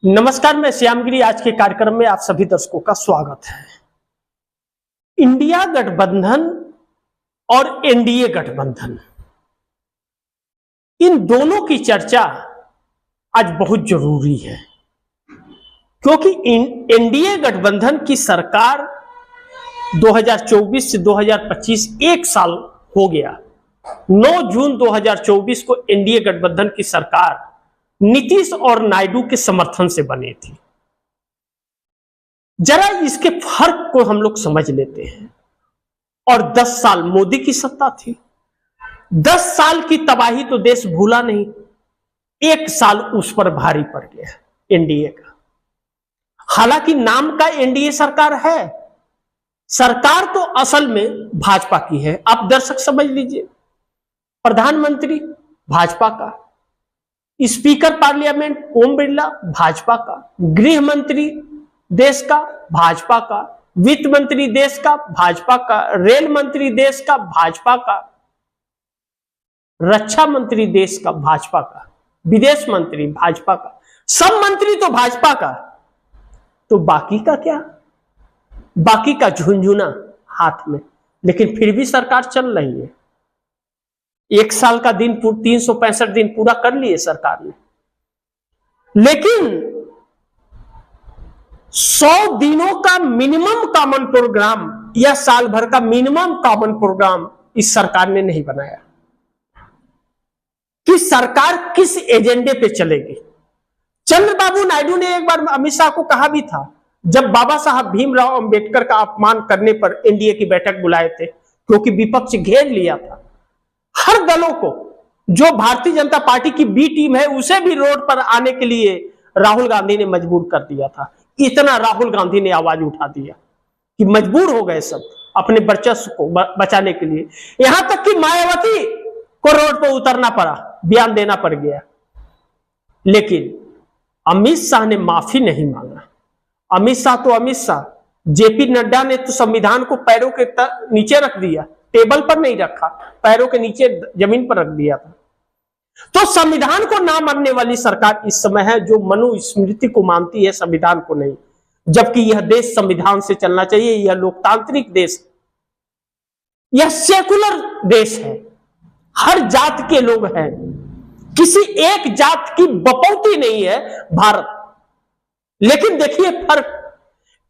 नमस्कार, मैं श्यामगिरी। आज के कार्यक्रम में आप सभी दर्शकों का स्वागत है। इंडिया गठबंधन और एनडीए गठबंधन, इन दोनों की चर्चा आज बहुत जरूरी है, क्योंकि एनडीए गठबंधन की सरकार 2024 से 2025 एक साल हो गया। 9 जून 2024 को एनडीए गठबंधन की सरकार नीतीश और नायडू के समर्थन से बनी थी। जरा इसके फर्क को हम लोग समझ लेते हैं। और 10 साल मोदी की सत्ता थी। 10 साल की तबाही तो देश भूला नहीं, एक साल उस पर भारी पड़ गया एनडीए का। हालांकि नाम का एनडीए सरकार है, सरकार तो असल में भाजपा की है। आप दर्शक समझ लीजिए, प्रधानमंत्री भाजपा का, स्पीकर पार्लियामेंट ओम बिरला भाजपा का, गृह मंत्री देश का भाजपा का, वित्त मंत्री देश का भाजपा का, रेल मंत्री देश का भाजपा का, रक्षा मंत्री देश का भाजपा का, विदेश मंत्री भाजपा का, सब मंत्री तो भाजपा का। तो बाकी का क्या? बाकी का झुंझुना हाथ में, लेकिन फिर भी सरकार चल रही है। एक साल का दिन 365 दिन पूरा कर लिए सरकार ने, लेकिन 100 दिनों का मिनिमम कॉमन प्रोग्राम या साल भर का मिनिमम कॉमन प्रोग्राम इस सरकार ने नहीं बनाया कि सरकार किस एजेंडे पे चलेगी। चंद्रबाबू नायडू ने एक बार अमित शाह को कहा भी था, जब बाबा साहब भीमराव अंबेडकर का अपमान करने पर एनडीए की बैठक बुलाए थे, क्योंकि विपक्ष घेर लिया था। हर दलों को, जो भारतीय जनता पार्टी की बी टीम है, उसे भी रोड पर आने के लिए राहुल गांधी ने मजबूर कर दिया था। इतना राहुल गांधी ने आवाज उठा दिया कि मजबूर हो गए सब अपने वर्चस्व को बचाने के लिए। यहां तक कि मायावती को रोड पर उतरना पड़ा, बयान देना पड़ गया। लेकिन अमित शाह ने माफी नहीं मांगा। अमित शाह तो अमित शाह, जेपी नड्डा ने तो संविधान को पैरों के नीचे रख दिया, टेबल पर नहीं रखा, पैरों के नीचे जमीन पर रख दिया था। तो संविधान को ना मानने वाली सरकार इस समय है, जो मनुस्मृति को मानती है, संविधान को नहीं। जबकि यह देश संविधान से चलना चाहिए। यह लोकतांत्रिक देश, यह सेकुलर देश है, हर जात के लोग हैं, किसी एक जात की बपौती नहीं है भारत। लेकिन देखिए फर्क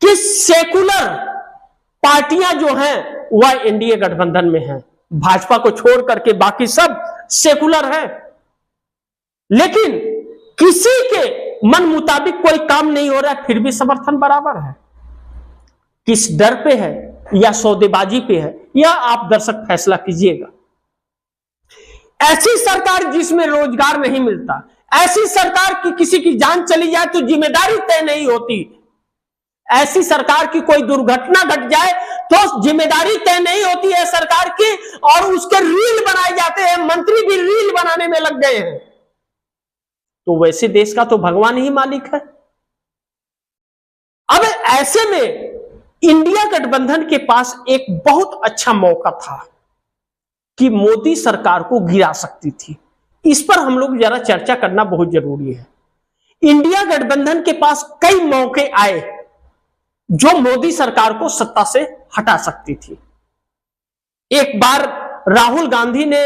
कि सेकुलर पार्टियां जो हैं वह एनडीए गठबंधन में है। भाजपा को छोड़ करके बाकी सब सेकुलर है, लेकिन किसी के मन मुताबिक कोई काम नहीं हो रहा है, फिर भी समर्थन बराबर है। किस डर पे है या सौदेबाजी पे है, या आप दर्शक फैसला कीजिएगा। ऐसी सरकार जिसमें रोजगार नहीं मिलता, ऐसी सरकार की किसी की जान चली जाए तो जिम्मेदारी तय नहीं होती, ऐसी सरकार की कोई दुर्घटना घट जाए तो जिम्मेदारी तय नहीं होती है सरकार की, और उसके रील बनाए जाते हैं, मंत्री भी रील बनाने में लग गए हैं। तो वैसे देश का तो भगवान ही मालिक है। अब ऐसे में इंडिया गठबंधन के पास एक बहुत अच्छा मौका था कि मोदी सरकार को गिरा सकती थी। इस पर हम लोग जरा चर्चा करना बहुत जरूरी है। इंडिया गठबंधन के पास कई मौके आए जो मोदी सरकार को सत्ता से हटा सकती थी। एक बार राहुल गांधी ने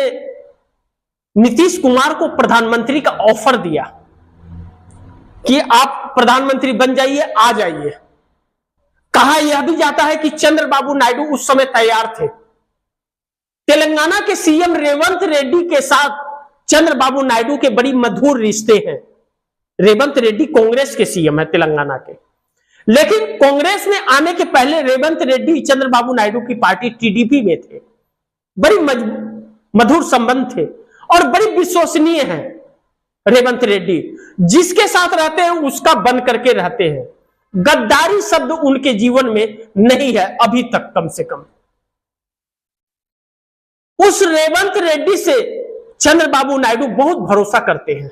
नीतीश कुमार को प्रधानमंत्री का ऑफर दिया कि आप प्रधानमंत्री बन जाइए, आ जाइए। कहा यह भी जाता है कि चंद्रबाबू नायडू उस समय तैयार थे। तेलंगाना के सीएम रेवंत रेड्डी के साथ चंद्रबाबू नायडू के बड़ी मधुर रिश्ते हैं। रेवंत रेड्डी कांग्रेस के सीएम है तेलंगाना के, लेकिन कांग्रेस में आने के पहले रेवंत रेड्डी चंद्रबाबू नायडू की पार्टी टीडीपी में थे। बड़ी मधुर संबंध थे और बड़ी विश्वसनीय हैं रेवंत रेड्डी। जिसके साथ रहते हैं उसका बन करके रहते हैं। गद्दारी शब्द उनके जीवन में नहीं है अभी तक, कम से कम। उस रेवंत रेड्डी से चंद्रबाबू नायडू बहुत भरोसा करते हैं,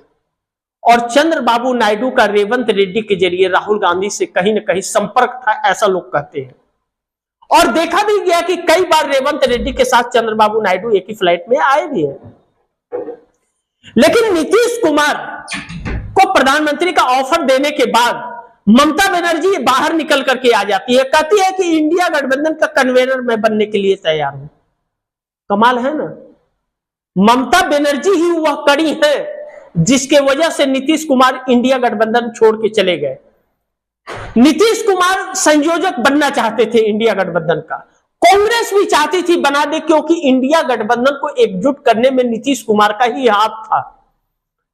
और चंद्रबाबू नायडू का रेवंत रेड्डी के जरिए राहुल गांधी से कहीं ना कहीं संपर्क था, ऐसा लोग कहते हैं। और देखा भी गया कि कई बार रेवंत रेड्डी के साथ चंद्रबाबू नायडू एक ही फ्लाइट में आए भी हैं। लेकिन नीतीश कुमार को प्रधानमंत्री का ऑफर देने के बाद ममता बनर्जी बाहर निकल करके आ जाती है, कहती है कि इंडिया गठबंधन का कन्वीनर मैं बनने के लिए तैयार हूं। कमाल है ना। ममता बनर्जी ही वह कड़ी है जिसके वजह से नीतीश कुमार इंडिया गठबंधन छोड़ के चले गए। नीतीश कुमार संयोजक बनना चाहते थे इंडिया गठबंधन का, कांग्रेस भी चाहती थी बना दे, क्योंकि इंडिया गठबंधन को एकजुट करने में नीतीश कुमार का ही हाथ था।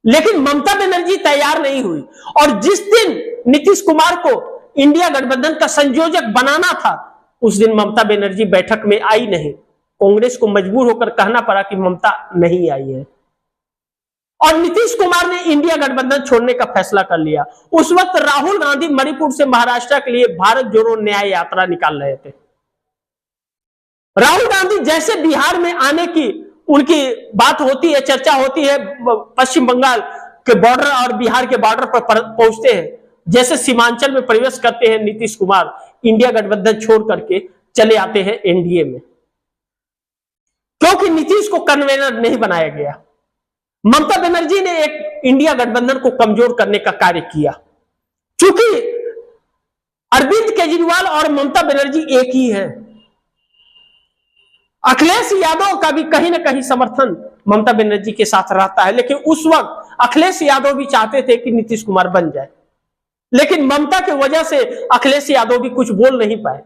लेकिन ममता बनर्जी तैयार नहीं हुई, और जिस दिन नीतीश कुमार को इंडिया गठबंधन का संयोजक बनाना था उस दिन ममता बनर्जी बैठक में आई नहीं। कांग्रेस को मजबूर होकर कहना पड़ा कि ममता नहीं आई है, और नीतीश कुमार ने इंडिया गठबंधन छोड़ने का फैसला कर लिया। उस वक्त राहुल गांधी मणिपुर से महाराष्ट्र के लिए भारत जोड़ो न्याय यात्रा निकाल रहे थे। राहुल गांधी जैसे बिहार में आने की उनकी बात होती है, चर्चा होती है, पश्चिम बंगाल के बॉर्डर और बिहार के बॉर्डर पर पहुंचते हैं, जैसे सीमांचल में प्रवेश करते हैं नीतीश कुमार, इंडिया गठबंधन छोड़ करके चले आते हैं एनडीए में, क्योंकि नीतीश को कन्वीनर नहीं बनाया गया। ममता बनर्जी ने एक इंडिया गठबंधन को कमजोर करने का कार्य किया। चूंकि अरविंद केजरीवाल और ममता बनर्जी एक ही है, अखिलेश यादव का भी कहीं ना कहीं समर्थन ममता बनर्जी के साथ रहता है, लेकिन उस वक्त अखिलेश यादव भी चाहते थे कि नीतीश कुमार बन जाए, लेकिन ममता की वजह से अखिलेश यादव भी कुछ बोल नहीं पाए।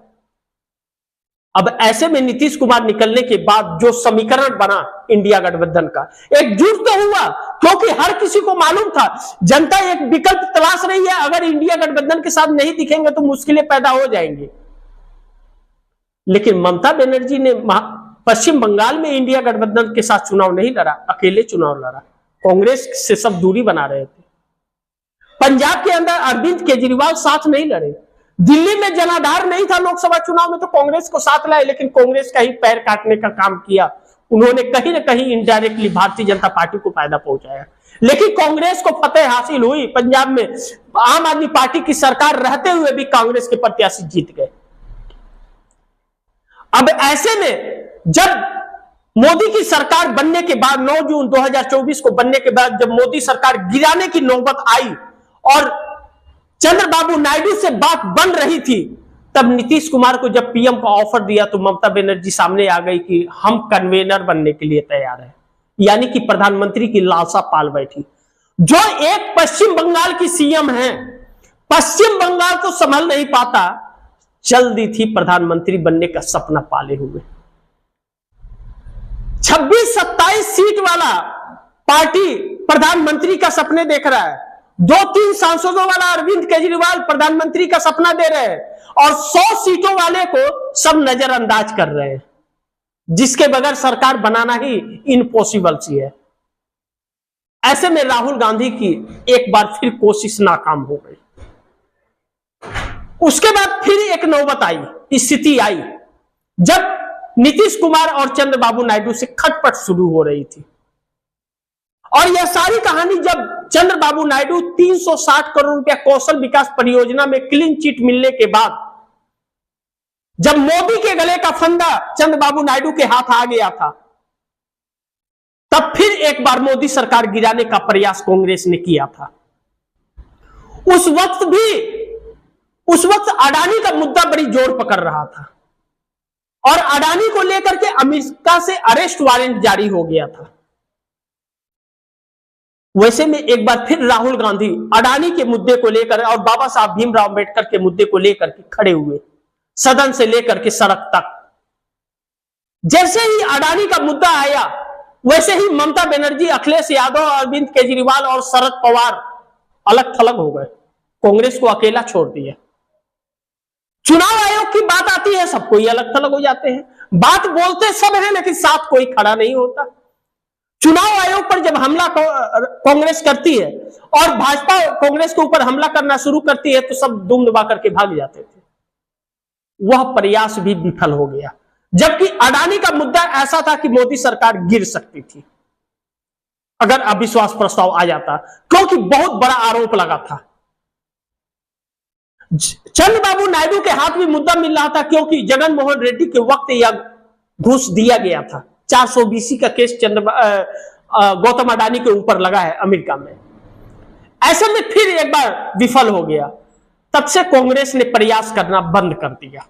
अब ऐसे में नीतीश कुमार निकलने के बाद जो समीकरण बना इंडिया गठबंधन का, एकजुट तो हुआ, क्योंकि हर किसी को मालूम था जनता एक विकल्प तलाश रही है, अगर इंडिया गठबंधन के साथ नहीं दिखेंगे तो मुश्किलें पैदा हो जाएंगी। लेकिन ममता बनर्जी ने पश्चिम बंगाल में इंडिया गठबंधन के साथ चुनाव नहीं लड़ा, अकेले चुनाव लड़ा, कांग्रेस से सब दूरी बना रहे थे। पंजाब के अंदर अरविंद केजरीवाल साथ नहीं लड़े, दिल्ली में जनाधार नहीं था लोकसभा चुनाव में तो कांग्रेस को साथ लाए, लेकिन कांग्रेस का ही पैर काटने का काम किया उन्होंने, कहीं ना कहीं इनडायरेक्टली भारतीय जनता पार्टी को फायदा पहुंचाया। लेकिन कांग्रेस को फतेह हासिल हुई पंजाब में, आम आदमी पार्टी की सरकार रहते हुए भी कांग्रेस के प्रत्याशी जीत गए। अब ऐसे में जब मोदी की सरकार बनने के बाद 9 जून 2024 को बनने के बाद जब मोदी सरकार गिराने की नौबत आई और चंद्रबाबू नायडू से बात बन रही थी, तब नीतीश कुमार को जब पीएम का ऑफर दिया तो ममता बनर्जी सामने आ गई कि हम कन्वीनर बनने के लिए तैयार हैं, यानी कि प्रधानमंत्री की लालसा पाल बैठी। जो एक पश्चिम बंगाल की सीएम है, पश्चिम बंगाल तो संभल नहीं पाता, चल दी थी प्रधानमंत्री बनने का सपना पाले हुए। 26-27 सीट वाला पार्टी प्रधानमंत्री का सपने देख रहा है, 2-3 सांसदों वाला अरविंद केजरीवाल प्रधानमंत्री का सपना दे रहे हैं, और 100 सीटों वाले को सब नजरअंदाज कर रहे हैं, जिसके बगैर सरकार बनाना ही इम्पॉसिबल सी है। ऐसे में राहुल गांधी की एक बार फिर कोशिश नाकाम हो गई। उसके बाद फिर एक नौबत आई, स्थिति आई जब नीतीश कुमार और चंद्रबाबू नायडू से खटपट शुरू हो रही थी। और यह सारी कहानी जब चंद्रबाबू नायडू 360 करोड़ रुपया कौशल विकास परियोजना में क्लीन चिट मिलने के बाद, जब मोदी के गले का फंदा चंद्रबाबू नायडू के हाथ आ गया था, तब फिर एक बार मोदी सरकार गिराने का प्रयास कांग्रेस ने किया था। उस वक्त अडानी का मुद्दा बड़ी जोर पकड़ रहा था, और अडानी को लेकर के अमेरिका से अरेस्ट वारंट जारी हो गया था। वैसे में एक बार फिर राहुल गांधी अडानी के मुद्दे को लेकर और बाबा साहब भीमराव अंबेडकर के मुद्दे को लेकर के खड़े हुए, सदन से लेकर के सड़क तक। जैसे ही अडानी का मुद्दा आया, वैसे ही ममता बनर्जी, अखिलेश यादव, अरविंद केजरीवाल और शरद पवार अलग थलग हो गए, कांग्रेस को अकेला छोड़ दिया। चुनाव आयोग की बात आती है, सबको ही अलग थलग हो जाते हैं। बात बोलते सब हैं, लेकिन साथ कोई खड़ा नहीं होता। चुनाव आयोग पर जब हमला कांग्रेस करती है और भाजपा कांग्रेस के ऊपर हमला करना शुरू करती है, तो सब दुम दबा करके भाग जाते थे। वह प्रयास भी विफल हो गया, जबकि अडानी का मुद्दा ऐसा था कि मोदी सरकार गिर सकती थी अगर अविश्वास प्रस्ताव आ जाता, क्योंकि बहुत बड़ा आरोप लगा था। चंद्रबाबू नायडू के हाथ में मुद्दा मिल रहा था, क्योंकि जगन मोहन रेड्डी के वक्त यह घूस दिया गया था। 420 का केस गौतम अडानी के ऊपर लगा है अमेरिका में। ऐसे में फिर एक बार विफल हो गया। तब से कांग्रेस ने प्रयास करना बंद कर दिया।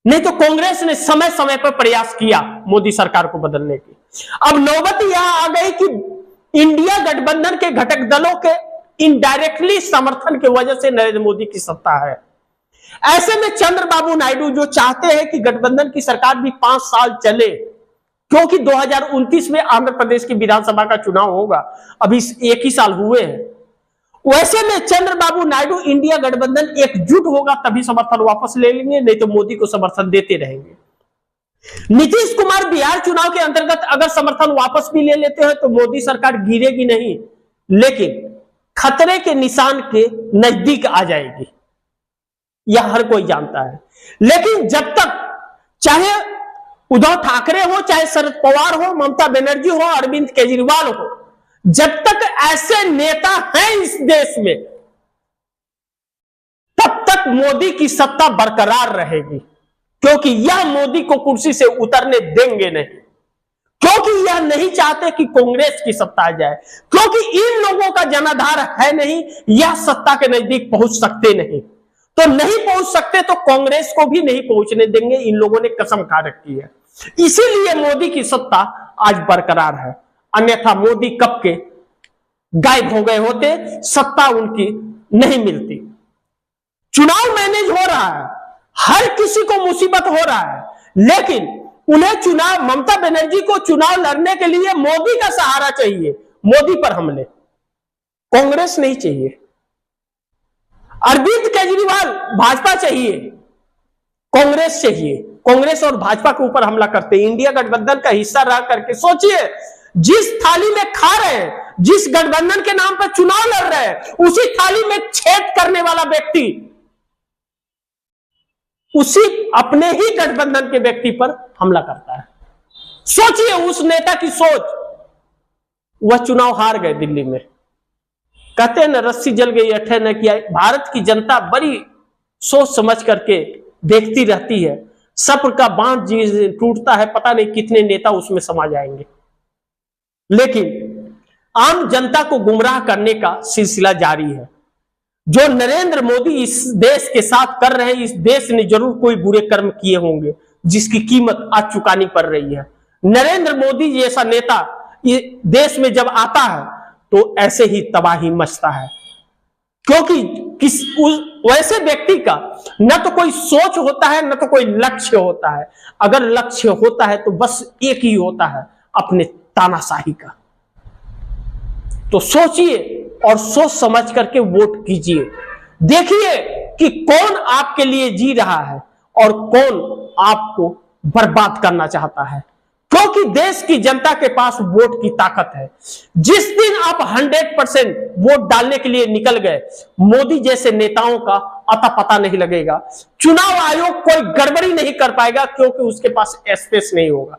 नहीं तो कांग्रेस ने समय समय पर प्रयास किया मोदी सरकार को बदलने की। अब नौबत यहां आ गई कि इंडिया गठबंधन के घटक दलों के इनडायरेक्टली समर्थन की वजह से नरेंद्र मोदी की सत्ता है। ऐसे में चंद्रबाबू नायडू जो चाहते हैं कि गठबंधन की सरकार भी 5 साल चले, क्योंकि 2029 में आंध्र प्रदेश की विधानसभा का चुनाव होगा, अभी 1 ही साल हुए हैं। वैसे में चंद्रबाबू नायडू इंडिया गठबंधन एकजुट होगा तभी समर्थन वापस ले लेंगे, नहीं तो मोदी को समर्थन देते रहेंगे। नीतीश कुमार बिहार चुनाव के अंतर्गत अगर समर्थन वापस भी ले लेते हैं तो मोदी सरकार गिरेगी नहीं, लेकिन खतरे के निशान के नजदीक आ जाएगी, यह हर कोई जानता है। लेकिन जब तक चाहे उद्धव ठाकरे हो, चाहे शरद पवार हो, ममता बनर्जी हो, अरविंद केजरीवाल हो, जब तक ऐसे नेता हैं इस देश में, तब तक मोदी की सत्ता बरकरार रहेगी, क्योंकि यह मोदी को कुर्सी से उतरने देंगे नहीं, क्योंकि यह नहीं चाहते कि कांग्रेस की सत्ता आ जाए, क्योंकि इन लोगों का जनाधार है नहीं, यह सत्ता के नजदीक पहुंच सकते नहीं। तो नहीं पहुंच सकते तो कांग्रेस को भी नहीं पहुंचने देंगे, इन लोगों ने कसम खा रखी है। इसीलिए मोदी की सत्ता आज बरकरार है, अन्यथा मोदी कब के गायब हो गए होते, सत्ता उनकी नहीं मिलती। चुनाव मैनेज हो रहा है, हर किसी को मुसीबत हो रहा है, लेकिन उन्हें चुनाव, ममता बनर्जी को चुनाव लड़ने के लिए मोदी का सहारा चाहिए, मोदी पर हमले, कांग्रेस नहीं चाहिए। अरविंद केजरीवाल भाजपा चाहिए, कांग्रेस चाहिए। कांग्रेस और भाजपा के ऊपर हमला करते हैं, इंडिया गठबंधन का हिस्सा रह करके सोचिए, जिस थाली में खा रहे हैं, जिस गठबंधन के नाम पर चुनाव लड़ रहे हैं, उसी थाली में छेद करने वाला व्यक्ति उसी अपने ही गठबंधन के व्यक्ति पर हमला करता है। सोचिए उस नेता की सोच। वह चुनाव हार गए दिल्ली में, कहते हैं ना रस्सी जल गई अठे न किया। भारत की जनता बड़ी सोच समझ करके देखती रहती है, सब्र का बांध टूटता है, पता नहीं कितने नेता उसमें समा जाएंगे। लेकिन आम जनता को गुमराह करने का सिलसिला जारी है। जो नरेंद्र मोदी इस देश के साथ कर रहे हैं, इस देश ने जरूर कोई बुरे कर्म किए होंगे जिसकी कीमत आज चुकानी पड़ रही है। नरेंद्र मोदी जैसा नेता देश में जब आता है तो ऐसे ही तबाही मचता है, क्योंकि वैसे व्यक्ति का न तो कोई सोच होता है, न तो कोई लक्ष्य होता है। अगर लक्ष्य होता है तो बस एक ही होता है, अपने तानाशाही का। तो सोचिए और सोच समझ करके वोट कीजिए। देखिए कि कौन आपके लिए जी रहा है और कौन आपको बर्बाद करना चाहता है, क्योंकि देश की जनता के पास वोट की ताकत है। जिस दिन आप 100% वोट डालने के लिए निकल गए, मोदी जैसे नेताओं का अता पता नहीं लगेगा। चुनाव आयोग कोई गड़बड़ी नहीं कर पाएगा, क्योंकि उसके पास स्पेस नहीं होगा,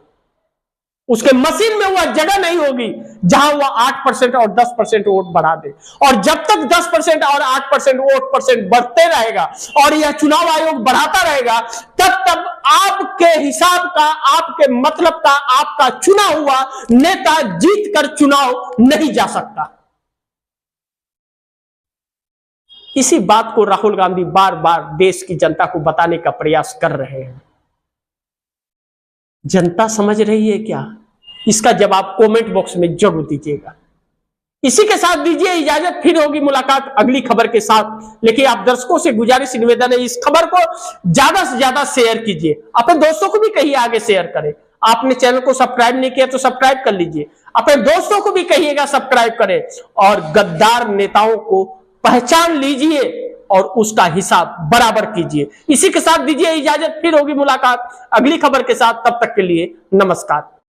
उसके मशीन में वह जगह नहीं होगी जहां वह 8% और 10% वोट बढ़ा दे। और जब तक 10% और 8% वोट बढ़ते रहेगा और यह चुनाव आयोग बढ़ाता रहेगा, तब तक आपके हिसाब का, आपके मतलब का, आपका चुना हुआ नेता जीत कर चुनाव नहीं जा सकता। इसी बात को राहुल गांधी बार बार देश की जनता को बताने का प्रयास कर रहे हैं। जनता समझ रही है क्या? इसका जवाब कमेंट बॉक्स में जरूर दीजिएगा। इसी के साथ दीजिए इजाजत, फिर होगी मुलाकात अगली खबर के साथ। लेकिन आप दर्शकों से गुजारिश निवेदन है, इस खबर को ज्यादा से ज्यादा शेयर कीजिए, अपने दोस्तों को भी कहिए आगे शेयर करें। आपने चैनल को सब्सक्राइब नहीं किया तो सब्सक्राइब कर लीजिए, अपने दोस्तों को भी कहिएगा सब्सक्राइब करें, और गद्दार नेताओं को पहचान लीजिए और उसका हिसाब बराबर कीजिए। इसी के साथ दीजिए इजाजत, फिर होगी मुलाकात अगली खबर के साथ। तब तक के लिए नमस्कार।